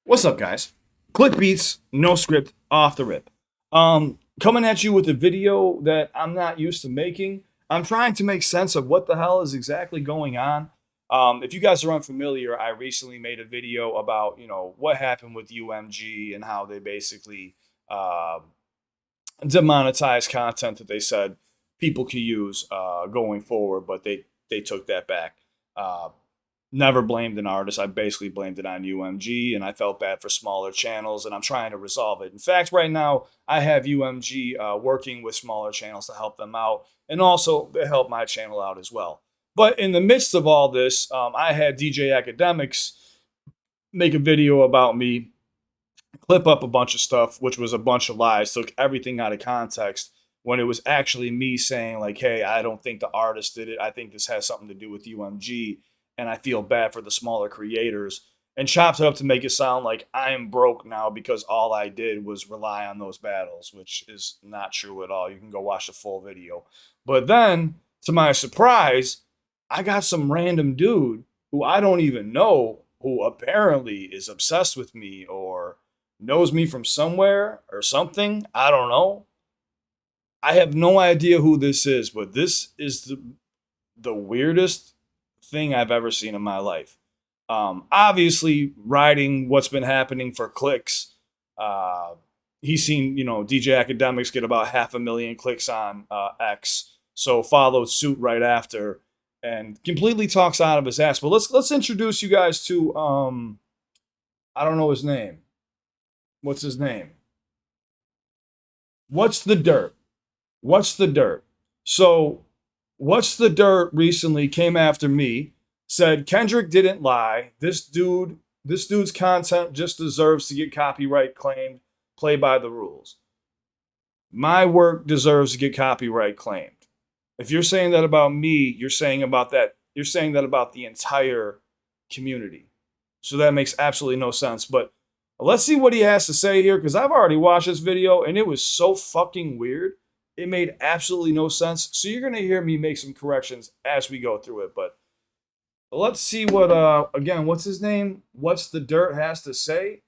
What's up, guys? CliffBeats, no script, off the rip. Coming at you with a video that I'm not used to making. I'm trying to make sense of what the hell is exactly going on. If you guys are unfamiliar, I recently made a video about what happened with UMG and how they basically uh, demonetized content that they said people could use going forward, but they took that back. Uh, Never blamed an artist. I basically blamed it on UMG, and I felt bad for smaller channels, and I'm trying to resolve it. In fact, right now I have UMG working with smaller channels to help them out, and also to help my channel out as well. But in the midst of all this, I had DJ Academics make a video about me, clip up a bunch of stuff, which was a bunch of lies, took everything out of context when it was actually me saying, like, hey, I don't think the artist did it. I think this has something to do with UMG, and I feel bad for the smaller creators. And chopped it up to make it sound like I'm broke now because all I did was rely on those battles, which is not true at all. You can go watch the full video. But then, to my surprise, I got some random dude who I don't even know who apparently is obsessed with me or knows me from somewhere or something. I don't know. I have no idea who this is, but this is the weirdest thing I've ever seen in my life. Obviously, riding what's been happening for clicks. He's seen, DJ Academics get about 500,000 clicks on X, so followed suit right after and completely talks out of his ass. But let's introduce you guys to I don't know his name. What's his name? What's the dirt? What's the dirt? So, what's the dirt recently came after me, said Kendrick didn't lie. This dude's content just deserves to get copyright claimed. Play by the rules. My work deserves to get copyright claimed. If you're saying that about me, you're saying that about the entire community. So that makes absolutely no sense. But let's see what he has to say here, because I've already watched this video and it was so fucking weird. It made absolutely no sense. So you're gonna hear me make some corrections as we go through it. But let's see what again, what's his name? What's the dirt has to say?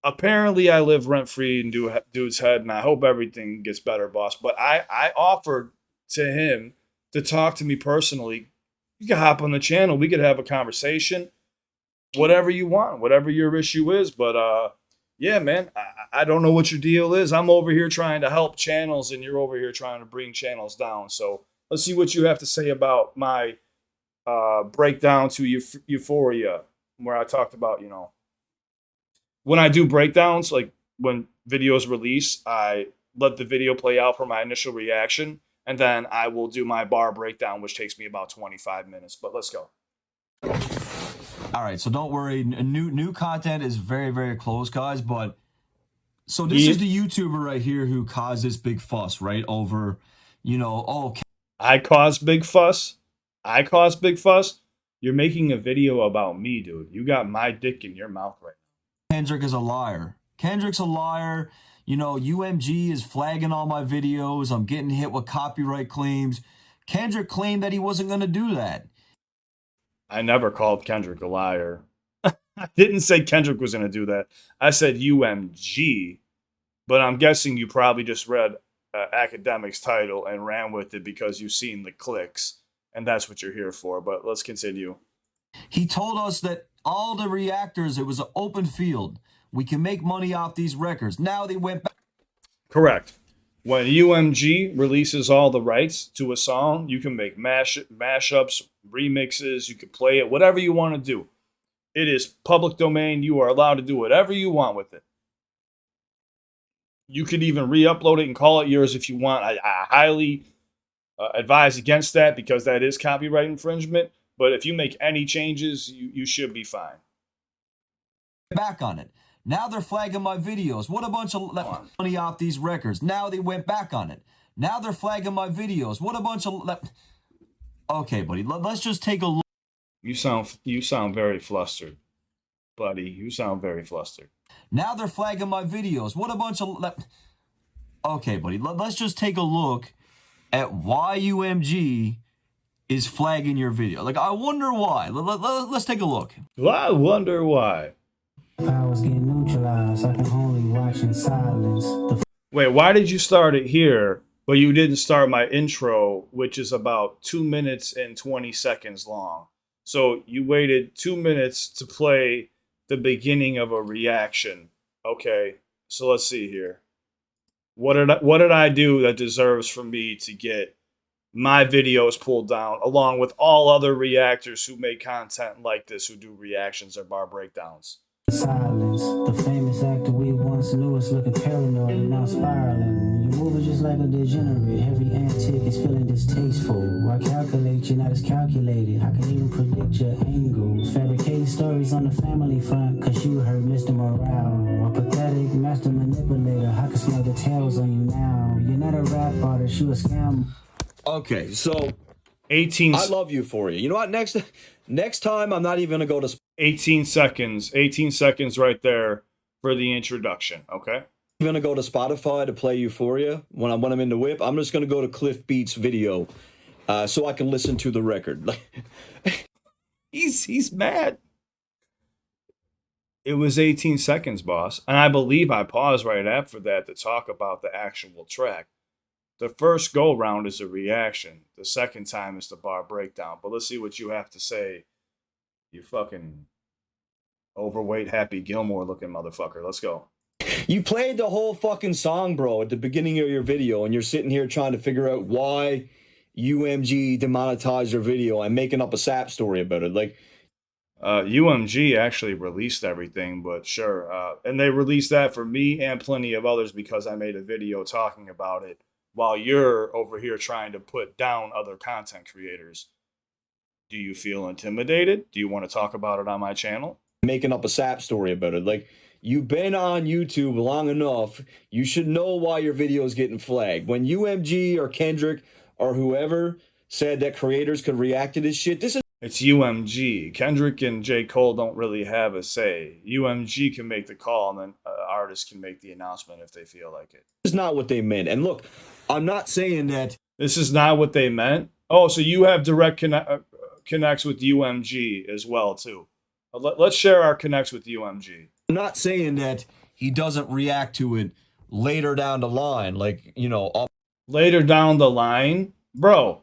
Apparently I live rent free in dude's head, and I hope everything gets better, boss. But I offered to him to talk to me personally. You can hop on the channel. We could have a conversation, whatever you want, whatever your issue is. But yeah, man, I don't know what your deal is. I'm over here trying to help channels, and you're over here trying to bring channels down. So let's see what you have to say about my breakdown to Euphoria, where I talked about, when I do breakdowns, like when videos release, I let the video play out for my initial reaction, and then I will do my bar breakdown, which takes me about 25 minutes. But let's go. All right, so don't worry. New content is very, very close, guys. But so this is the YouTuber right here who caused this big fuss, right? Over, I caused big fuss. I caused big fuss. You're making a video about me, dude. You got my dick in your mouth right now. Kendrick is a liar. Kendrick's a liar. UMG is flagging all my videos. I'm getting hit with copyright claims. Kendrick claimed that he wasn't going to do that. I never called Kendrick a liar. I didn't say Kendrick was going to do that. I said UMG, but I'm guessing you probably just read Academic's title and ran with it because you've seen the clicks, and that's what you're here for. But let's continue. He told us that all the reactors, it was an open field. We can make money off these records. Now they went back. Correct. When UMG releases all the rights to a song, you can make mashups, remixes, you can play it, whatever you want to do. It is public domain. You are allowed to do whatever you want with it. You could even re-upload it and call it yours if you want. I highly advise against that because that is copyright infringement. But if you make any changes, you should be fine. Back on it. Now they're flagging my videos. What a bunch of money off these records. Now they went back on it. Now they're flagging my videos. What a bunch of... Okay, buddy, let's just take a look. You sound very flustered, buddy. You sound very flustered. Now they're flagging my videos. What a bunch of... Okay, buddy, let's just take a look at why UMG is flagging your video. Like, I wonder why. Let's take a look. I wonder why. Powers get neutralized. I can only watch in silence. Wait, why did you start it here, but you didn't start my intro, which is about 2 minutes and 20 seconds long? So you waited 2 minutes to play the beginning of a reaction. Okay, so let's see here. What did I do that deserves for me to get my videos pulled down, along with all other reactors who make content like this, who do reactions or bar breakdowns? Silence. The famous actor we once knew is looking paranoid and now spiraling. You moving just like a degenerate. Every antic is feeling distasteful. I calculate you're not as calculated. I can even predict your angles. Fabricating stories on the family front, cause you heard Mr. Morale. A pathetic master manipulator. I can smell the tails on you now. You're not a rap artist, you a scam. Okay, so 18. I love Euphoria. You know what? Next time, I'm not even gonna go to 18 seconds. 18 seconds right there for the introduction. Okay. I'm gonna go to Spotify to play Euphoria when I'm in the whip. I'm just gonna go to CliffBeats video, so I can listen to the record. He's mad. It was 18 seconds, boss, and I believe I paused right after that to talk about the actual track. The first go round is a reaction. The second time is the bar breakdown. But let's see what you have to say. You fucking overweight, Happy Gilmore looking motherfucker. Let's go. You played the whole fucking song, bro, at the beginning of your video, and you're sitting here trying to figure out why UMG demonetized your video. I'm making up a sap story about it. Like, UMG actually released everything, but sure. And they released that for me and plenty of others because I made a video talking about it while you're over here trying to put down other content creators. Do you feel intimidated? Do you want to talk about it on my channel? making up a sap story about it. Like, you've been on YouTube long enough. You should know why your video is getting flagged. When UMG or Kendrick or whoever said that creators could react to this shit, this is It's UMG. Kendrick and J. Cole don't really have a say. UMG can make the call, and then artists can make the announcement if they feel like it. not what they meant. And look, I'm not saying that This is not what they meant. Oh, so you have direct connects with UMG as well too. Let's share our connects with UMG. I'm not saying that he doesn't react to it later down the line, like, you know, Later down the line, bro.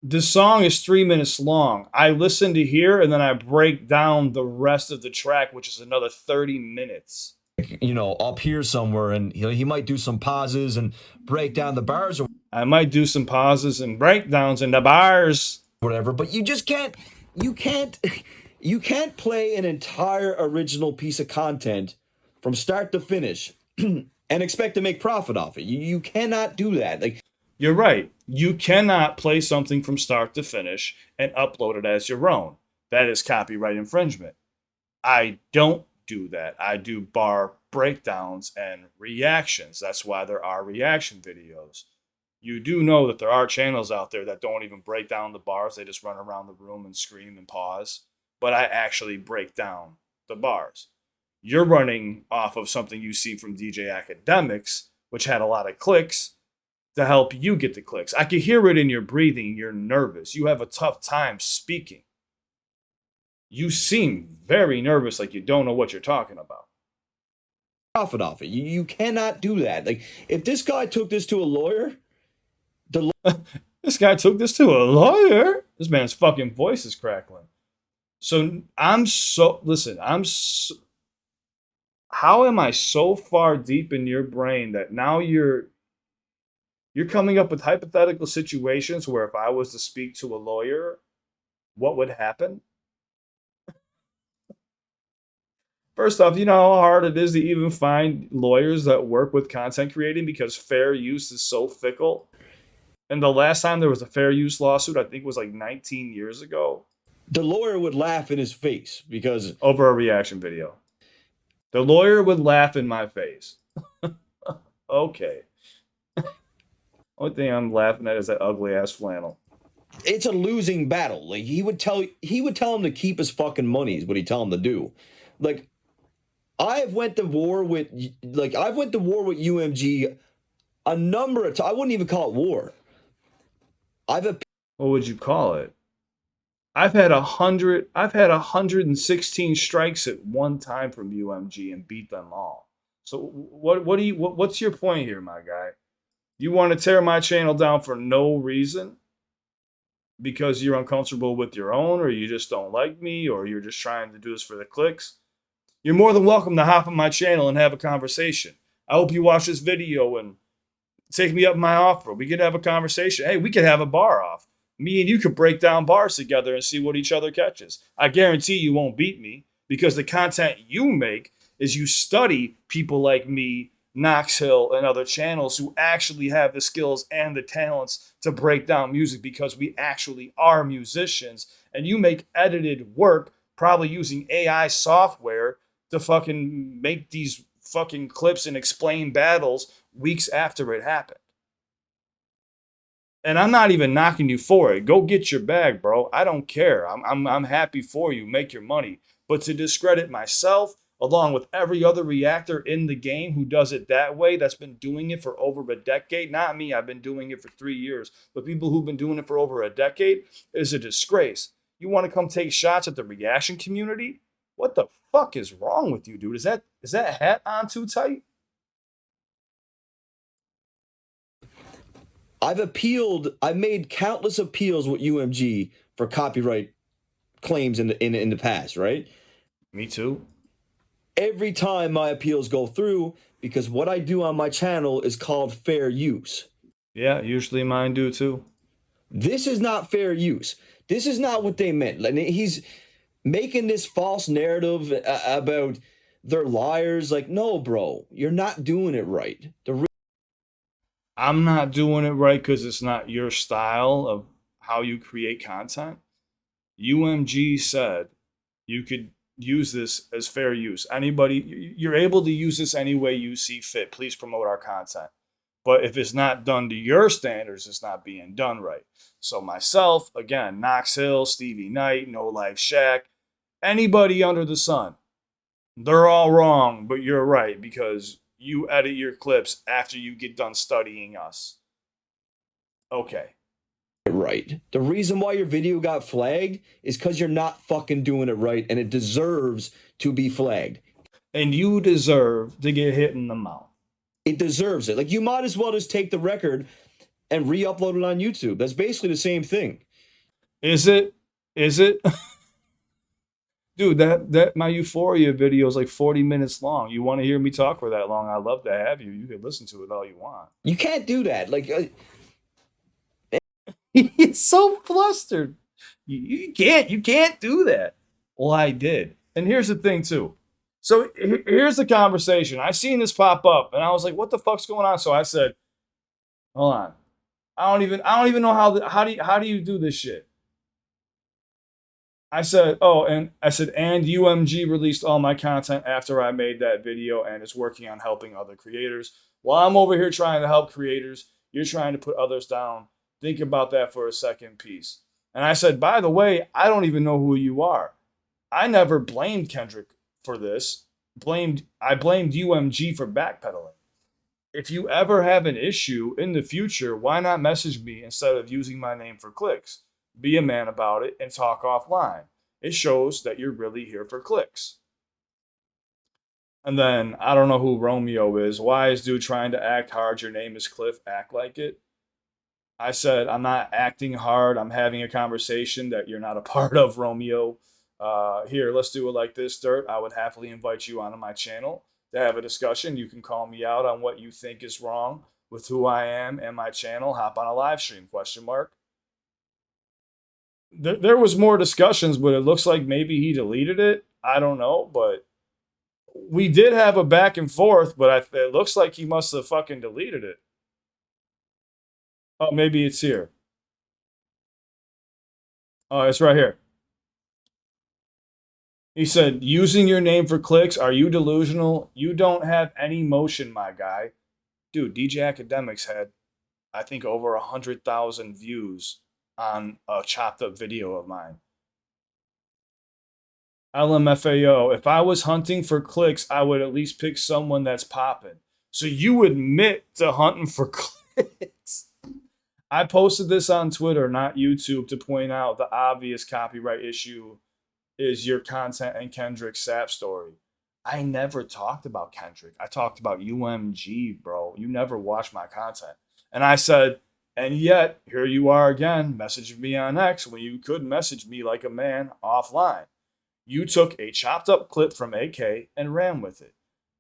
This song is 3 minutes long. I listen to here and then I break down the rest of the track, which is another 30 minutes. you know, up here somewhere, and he might do some pauses and break down the bars or I might do some pauses and breakdowns in the bars. whatever, but you just can't, you can't play an entire original piece of content from start to finish and expect to make profit off it. You cannot do that. Like, You're right. You cannot play something from start to finish and upload it as your own. That is copyright infringement. I don't do that. I do bar breakdowns and reactions. That's why there are reaction videos. You do know that there are channels out there that don't even break down the bars. They just run around the room and scream and pause. But I actually break down the bars. You're running off of something you see from DJ Academics, which had a lot of clicks, to help you get the clicks. I can hear it in your breathing. You're nervous. You have a tough time speaking. You seem very nervous, like you don't know what you're talking about. profit off it. You cannot do that. Like, if this guy took this to a lawyer, This guy took this to a lawyer. This man's fucking voice is crackling. So how am I so far deep in your brain that now you're coming up with hypothetical situations where if I was to speak to a lawyer, what would happen? First off, you know how hard it is to even find lawyers that work with content creating because fair use is so fickle. And the last time there was a fair use lawsuit, I think was like 19 years ago. the lawyer would laugh in his face because Over a reaction video. The lawyer would laugh in my face. Okay. Only thing I'm laughing at is that ugly ass flannel. it's a losing battle. Like, he would tell him to keep his fucking money is what he tell him to do. Like, I've went to war with UMG a number of times. I wouldn't even call it war. What would you call it? I've had 116 strikes at one time from UMG and beat them all. So what's your point here, my guy? You want to tear my channel down for no reason? Because you're uncomfortable with your own, or you just don't like me, or you're just trying to do this for the clicks? You're more than welcome to hop on my channel and have a conversation. I hope you watch this video and take me up my offer. We could have a conversation. Hey, we could have a bar off. Me and you could break down bars together and see what each other catches. I guarantee you won't beat me because the content you make is you study people like me, Knox Hill, and other channels who actually have the skills and the talents to break down music because we actually are musicians. And you make edited work, probably using AI software to fucking make these fucking clips and explain battles weeks after it happened. And I'm not even knocking you for it. Go get your bag, bro. I don't care. I'm happy for you. Make your money. But to discredit myself, along with every other reactor in the game who does it that way, that's been doing it for over a decade, not me, I've been doing it for 3 years, but people who've been doing it for over a decade, is a disgrace. You want to come take shots at the reaction community? What the fuck is wrong with you, dude? Is that hat on too tight? I've made countless appeals with UMG for copyright claims in the past, right? Me too. Every time my appeals go through, because what I do on my channel is called fair use. Yeah, usually mine do too. This is not fair use. This is not what they meant. Like, he's making this false narrative about they're liars. Like, no, bro, you're not doing it right. I'm not doing it right because it's not your style of how you create content. UMG said you could use this as fair use. Anybody, you're able to use this any way you see fit. Please promote our content. But if it's not done to your standards, it's not being done right. So myself, again, Knox Hill, Stevie Knight, No Life Shaq, anybody under the sun, they're all wrong, but you're right because you edit your clips after you get done studying us. Okay. Right. The reason why your video got flagged is because you're not fucking doing it right, and it deserves to be flagged. And you deserve to get hit in the mouth. It deserves it. Like, you might as well just take the record and re-upload it on YouTube. That's basically the same thing. Is it? Is it? Dude, that my Euphoria video is like 40 minutes long. You want to hear me talk for that long? I'd love to have you. You can listen to it all you want. You can't do that. Like, he's so flustered. You can't do that. Well, I did. And here's the thing too. So here's the conversation. I seen this pop up and I was like, what the fuck's going on? So I said, hold on. I don't even know how do you do this shit? I said, and UMG released all my content after I made that video and is working on helping other creators. While I'm over here trying to help creators, you're trying to put others down. Think about that for a second, piece. And I said, by the way, I don't even know who you are. I never blamed Kendrick for this. I blamed UMG for backpedaling. If you ever have an issue in the future, why not message me instead of using my name for clicks? Be a man about it and talk offline. It shows that you're really here for clicks. And then, I don't know who Romeo is. Why is dude trying to act hard? Your name is Cliff. Act like it. I said, I'm not acting hard. I'm having a conversation that you're not a part of, Romeo. Here, let's do it like this, Dirt. I would happily invite you onto my channel to have a discussion. You can call me out on what you think is wrong with who I am and my channel. Hop on a live stream, ? There was more discussions, but it looks like maybe he deleted it. I don't know, but we did have a back and forth, but it looks like he must have fucking deleted it. Oh, maybe it's here. Oh, it's right here. He said, using your name for clicks, are you delusional? You don't have any motion, my guy. Dude, DJ Academics had, I think, over 100,000 views on a chopped up video of mine. LMFAO, if I was hunting for clicks, I would at least pick someone that's popping. So you admit to hunting for clicks. I posted this on Twitter, not YouTube, to point out the obvious copyright issue is your content and Kendrick's Sap story. I never talked about Kendrick. I talked about UMG, bro. You never watched my content. And I said, and yet, here you are again, messaging me on X when you could message me like a man offline. You took a chopped up clip from AK and ran with it.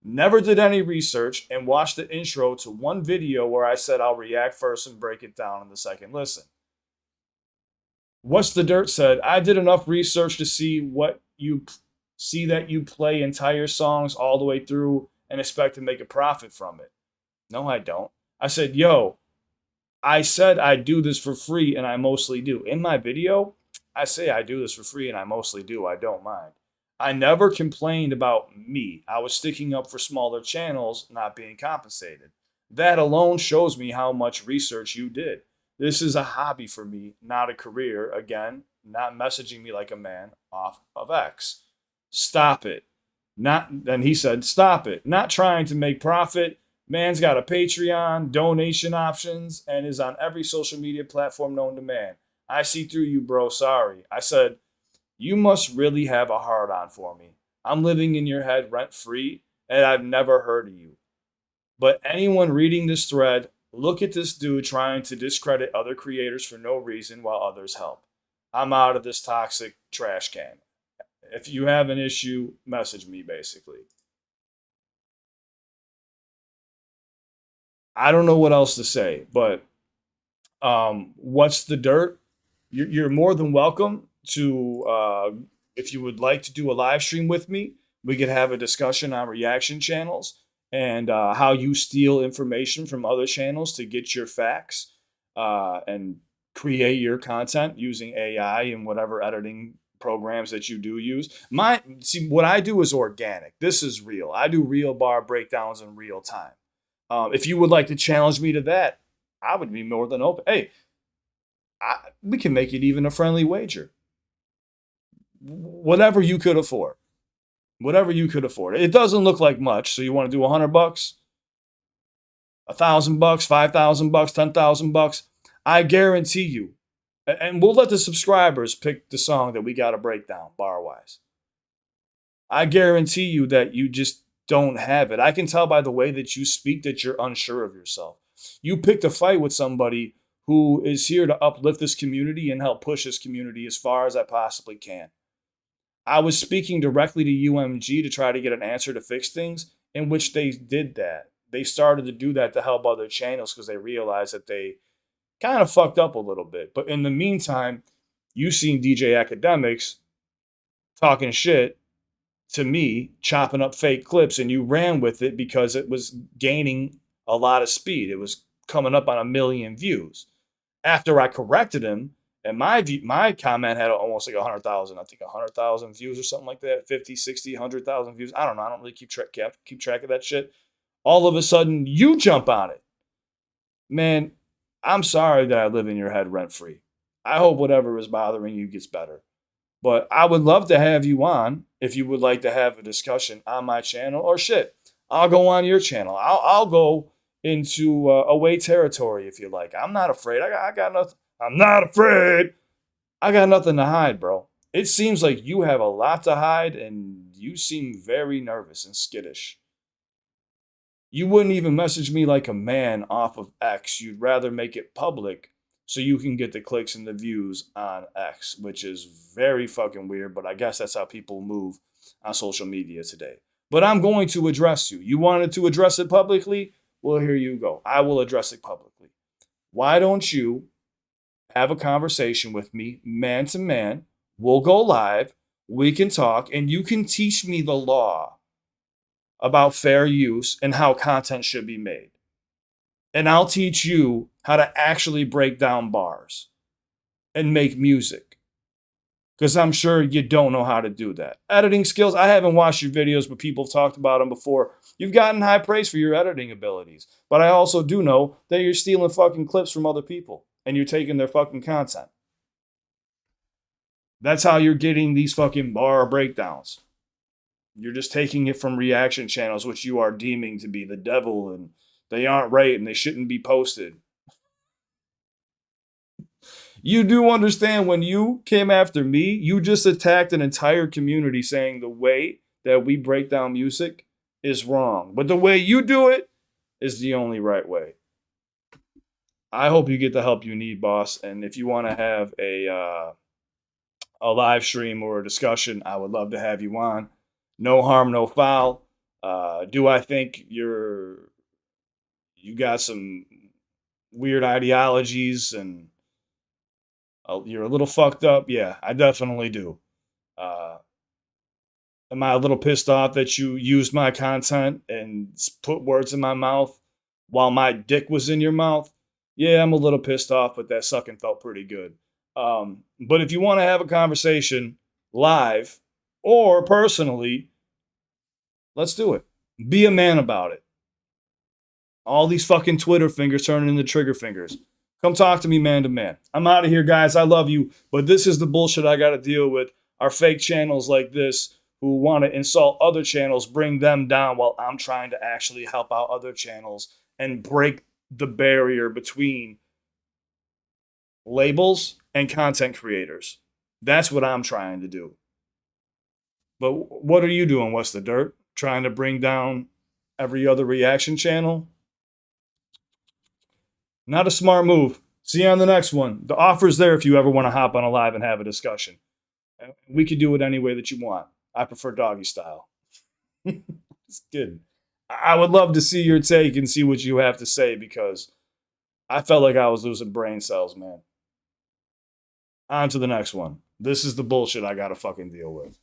Never did any research and watched the intro to one video where I said I'll react first and break it down in the second listen. What's the Dirt said, I did enough research to see that you play entire songs all the way through and expect to make a profit from it. No, I don't. I said, yo, I said I do this for free and I mostly do. In my video, I say I do this for free and I mostly do. I don't mind. I never complained about me. I was sticking up for smaller channels not being compensated. That alone shows me how much research you did. This is a hobby for me, not a career. Again, not messaging me like a man off of X. Stop it. Then he said, stop it. Not trying to make profit. Man's got a Patreon, donation options, and is on every social media platform known to man. I see through you, bro. Sorry. I said, you must really have a hard on for me. I'm living in your head rent free, and I've never heard of you. But anyone reading this thread, look at this dude trying to discredit other creators for no reason while others help. I'm out of this toxic trash can. If you have an issue, message me, basically. I don't know what else to say, but what's the dirt? You're more than welcome to, if you would like to do a live stream with me, we could have a discussion on reaction channels and how you steal information from other channels to get your facts and create your content using AI and whatever editing programs that you do use. What I do is organic. This is real. I do real bar breakdowns in real time. If you would like to challenge me to that, I would be more than open. Hey, we can make it even a friendly wager. Whatever you could afford. Whatever you could afford. It doesn't look like much, so you want to do $100, $1,000, $5,000, $10,000. I guarantee you, and we'll let the subscribers pick the song that we got to break down bar wise. I guarantee you that you just don't have it. I can tell by the way that you speak that you're unsure of yourself. You picked a fight with somebody who is here to uplift this community and help push this community as far as I possibly can. I was speaking directly to UMG to try to get an answer to fix things, in which they did that. They started to do that to help other channels because they realized that they kind of fucked up a little bit. But in the meantime, you seen DJ Academics talking shit to me, chopping up fake clips, and you ran with it because it was gaining a lot of speed. It was coming up on 1 million views. After I corrected him, and my comment had almost like 100,000, I think 100,000 views or something like that, 50, 60, 100,000 views. I don't know. I don't really keep track of that shit. All of a sudden, you jump on it. Man, I'm sorry that I live in your head rent free. I hope whatever is bothering you gets better. But I would love to have you on if you would like to have a discussion on my channel, or shit, I'll go on your channel. I'll go into away territory if you like. I'm not afraid. I got nothing. I'm not afraid. I got nothing to hide, bro. It seems like you have a lot to hide and you seem very nervous and skittish. You wouldn't even message me like a man off of X. You'd rather make it public so you can get the clicks and the views on X, which is very fucking weird, but I guess that's how people move on social media today. But I'm going to address you. You wanted to address it publicly? Well, here you go. I will address it publicly. Why don't you have a conversation with me, man to man? We'll go live. We can talk, and you can teach me the law about fair use and how content should be made. And I'll teach you how to actually break down bars and make music. Because I'm sure you don't know how to do that. Editing skills, I haven't watched your videos, but people have talked about them before. You've gotten high praise for your editing abilities. But I also do know that you're stealing fucking clips from other people and you're taking their fucking content. That's how you're getting these fucking bar breakdowns. You're just taking it from reaction channels, which you are deeming to be the devil, and they aren't right and they shouldn't be posted. You do understand when you came after me, you just attacked an entire community saying the way that we break down music is wrong. But the way you do it is the only right way. I hope you get the help you need, boss. And if you want to have a live stream or a discussion, I would love to have you on. No harm, no foul. Do I think you got some weird ideologies and you're a little fucked up? Yeah, I definitely do. Uh, am I a little pissed off that you used my content and put words in my mouth while my dick was in your mouth? Yeah, I'm a little pissed off, but that sucking felt pretty good. But if you want to have a conversation live or personally, let's do it. Be a man about it. All these fucking Twitter fingers turning into trigger fingers. Come talk to me man to man. I'm out of here, guys. I love you, but this is the bullshit I got to deal with. Our fake channels like this who want to insult other channels, bring them down while I'm trying to actually help out other channels and break the barrier between labels and content creators. That's what I'm trying to do. But what are you doing, What's the Dirt? Trying to bring down every other reaction channel? Not a smart move. See you on the next one. The offer's there if you ever want to hop on a live and have a discussion. We could do it any way that you want. I prefer doggy style. It's good. I would love to see your take and see what you have to say because I felt like I was losing brain cells, man. On to the next one. This is the bullshit I gotta fucking deal with.